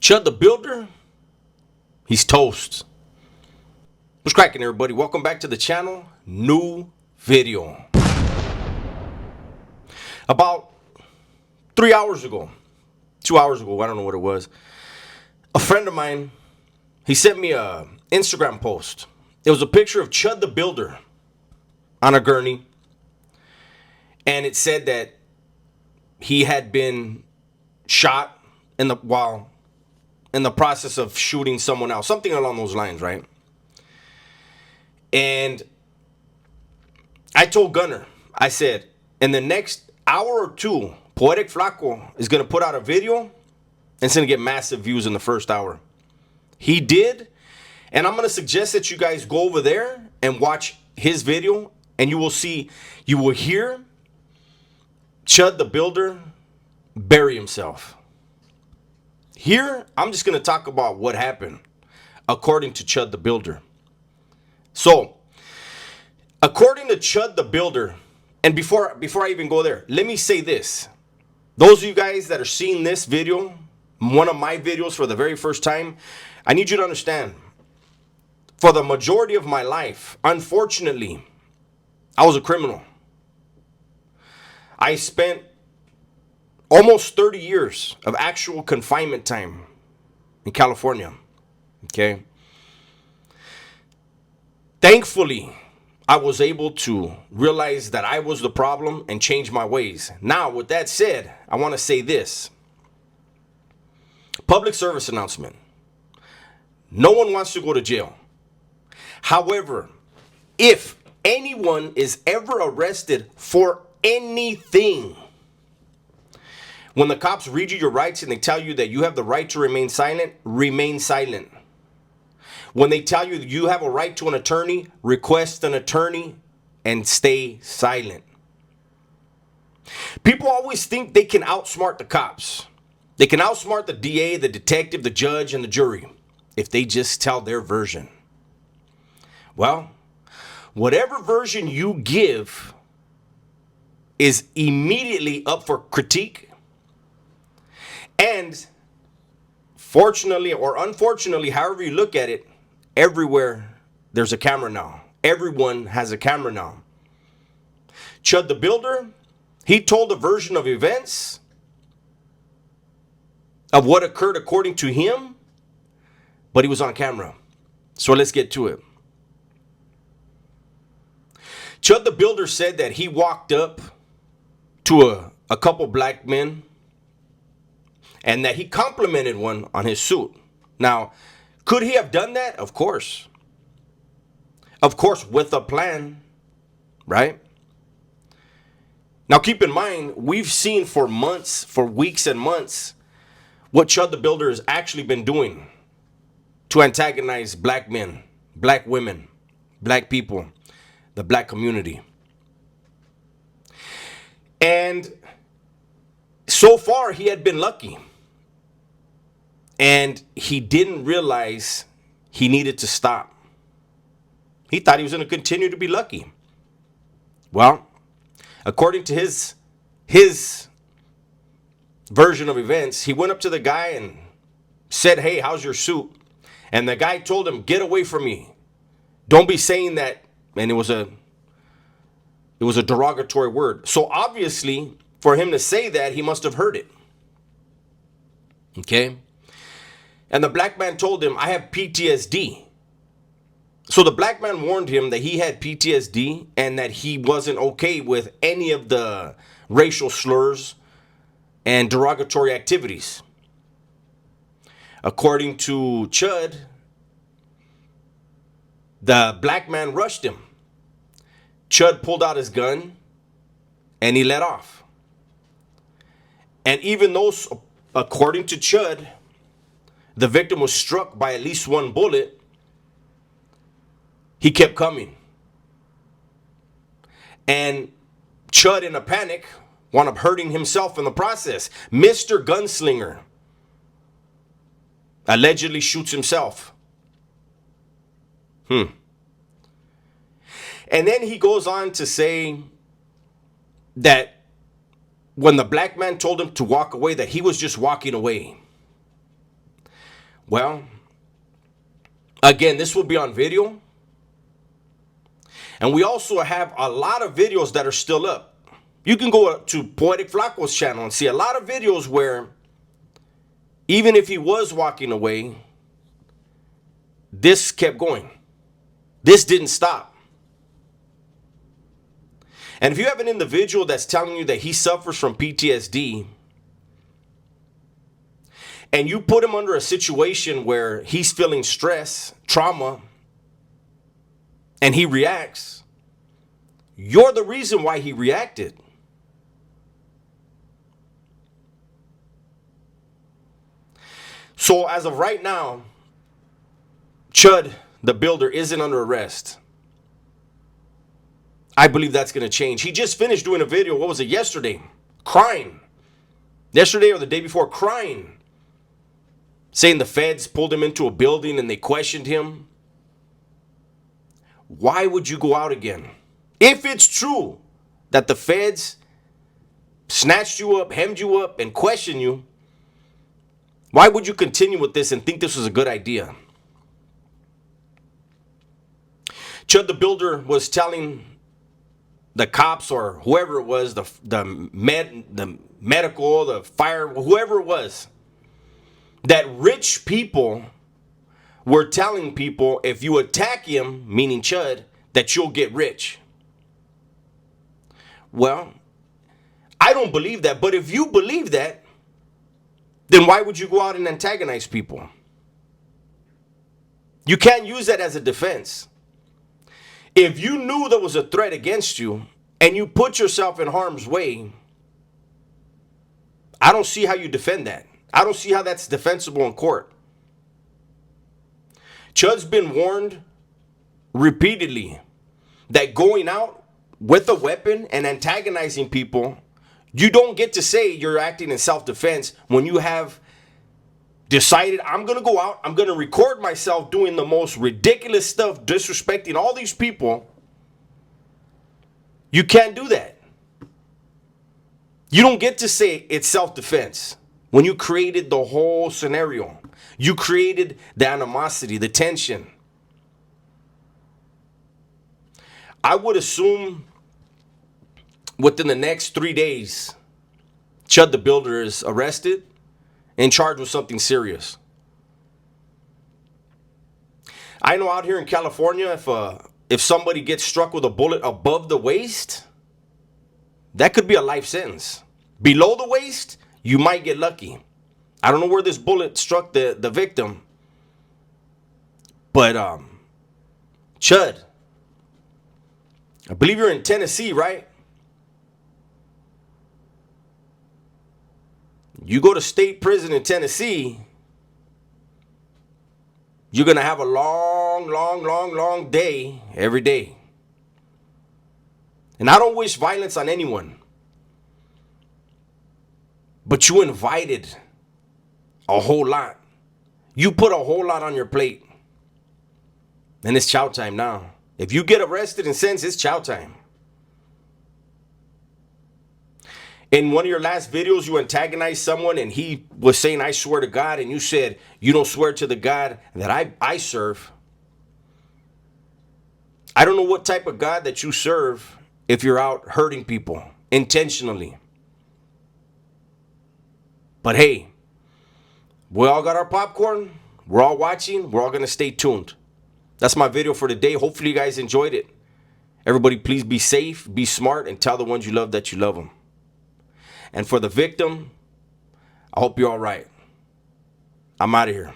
Chud the Builder, he's toast. What's cracking, everybody? Welcome back to the channel. New video. About 3 hours ago, 2 hours ago, I don't know what it was, a friend of mine, he sent me a Instagram post. It was a picture of Chud the Builder on a gurney, and it said that he had been shot while in the process of shooting someone else, something along those lines, right? And I told Gunner, I said, in the next hour or two, Poetic Flaco is going to put out a video, and it's going to get massive views in the first hour. He did, and I'm going to suggest that you guys go over there and watch his video, and you will hear Chud the Builder bury himself. Here, I'm just going to talk about what happened, according to Chud the Builder. So, according to Chud the Builder, and before I even go there, let me say this. Those of you guys that are seeing this video, one of my videos for the very first time, I need you to understand, for the majority of my life, unfortunately, I was a criminal. I spent almost 30 years of actual confinement time in California. Okay. Thankfully, I was able to realize that I was the problem and change my ways. Now, with that said, I want to say this. Public service announcement. No one wants to go to jail. However, if anyone is ever arrested for anything, when the cops read you your rights and they tell you that you have the right to remain silent, remain silent. When they tell you you have a right to an attorney, request an attorney and stay silent. People always think they can outsmart the cops. They can outsmart the DA, the detective, the judge, and the jury if they just tell their version. Well, whatever version you give is immediately up for critique. And fortunately or unfortunately, however you look at it, everywhere there's a camera now. Everyone has a camera now. Chud the Builder, he told a version of events of what occurred according to him, but he was on camera. So let's get to it. Chud the Builder said that he walked up to a couple black men and that he complimented one on his suit. Now, could he have done that? Of course. Of course, with a plan, right? Now, keep in mind, we've seen for months, for weeks and months, what Chud the Builder has actually been doing to antagonize black men, black women, black people, the black community. And so far, he had been lucky. And he didn't realize he needed to stop. He thought he was going to continue to be lucky. Well, according to his version of events, he went up to the guy and said, "Hey, how's your suit?" And the guy told him, "Get away from me. Don't be saying that." And it was a derogatory word. So obviously, for him to say that, he must have heard it. Okay? And the black man told him, "I have PTSD." So the black man warned him that he had PTSD and that he wasn't okay with any of the racial slurs and derogatory activities. According to Chud, the black man rushed him. Chud pulled out his gun and he let off. And even though, according to Chud, the victim was struck by at least one bullet, he kept coming. And Chud, in a panic, wound up hurting himself in the process. Mr. Gunslinger allegedly shoots himself. And then he goes on to say that when the black man told him to walk away, that he was just walking away. Well, again, this will be on video. And we also have a lot of videos that are still up. You can go to Poetic Flaco's channel and see a lot of videos where even if he was walking away, this kept going. This didn't stop. And if you have an individual that's telling you that he suffers from PTSD, and you put him under a situation where he's feeling stress, trauma, and he reacts, you're the reason why he reacted. So as of right now, Chud, the builder, isn't under arrest. I believe that's going to change. He just finished doing a video, what was it, yesterday? Crying. Yesterday or the day before, crying. Saying the feds pulled him into a building and they questioned him. Why would you go out again? If it's true that the feds snatched you up, hemmed you up, and questioned you, why would you continue with this and think this was a good idea? Chud the builder was telling the cops or whoever it was, the medical, the fire, whoever it was, that rich people were telling people if you attack him, meaning Chud, that you'll get rich. Well, I don't believe that, but if you believe that, then why would you go out and antagonize people? You can't use that as a defense. If you knew there was a threat against you and you put yourself in harm's way, I don't see how you defend that. I don't see how that's defensible in court. Chud's been warned repeatedly that going out with a weapon and antagonizing people, you don't get to say you're acting in self-defense when you have decided, I'm going to go out, I'm going to record myself doing the most ridiculous stuff, disrespecting all these people. You can't do that. You don't get to say it's self-defense when you created the whole scenario. You created the animosity, the tension. I would assume within the next 3 days, Chud the builder is arrested and charged with something serious. I know out here in California, if somebody gets struck with a bullet above the waist, that could be a life sentence. Below the waist, you might get lucky. I don't know where this bullet struck the victim, but Chud, I believe you're in Tennessee, right? You go to state prison in Tennessee, you're going to have a long day every day. And I don't wish violence on anyone. But you invited a whole lot. You put a whole lot on your plate. And it's chow time now. If you get arrested and sentenced, it's chow time. In one of your last videos, you antagonized someone and he was saying, I swear to God. And you said, you don't swear to the God that I serve. I don't know what type of God that you serve if you're out hurting people intentionally. But hey, we all got our popcorn. We're all watching. We're all going to stay tuned. That's my video for today. Hopefully you guys enjoyed it. Everybody, please be safe, be smart, and tell the ones you love that you love them. And for the victim, I hope you're all right. I'm out of here.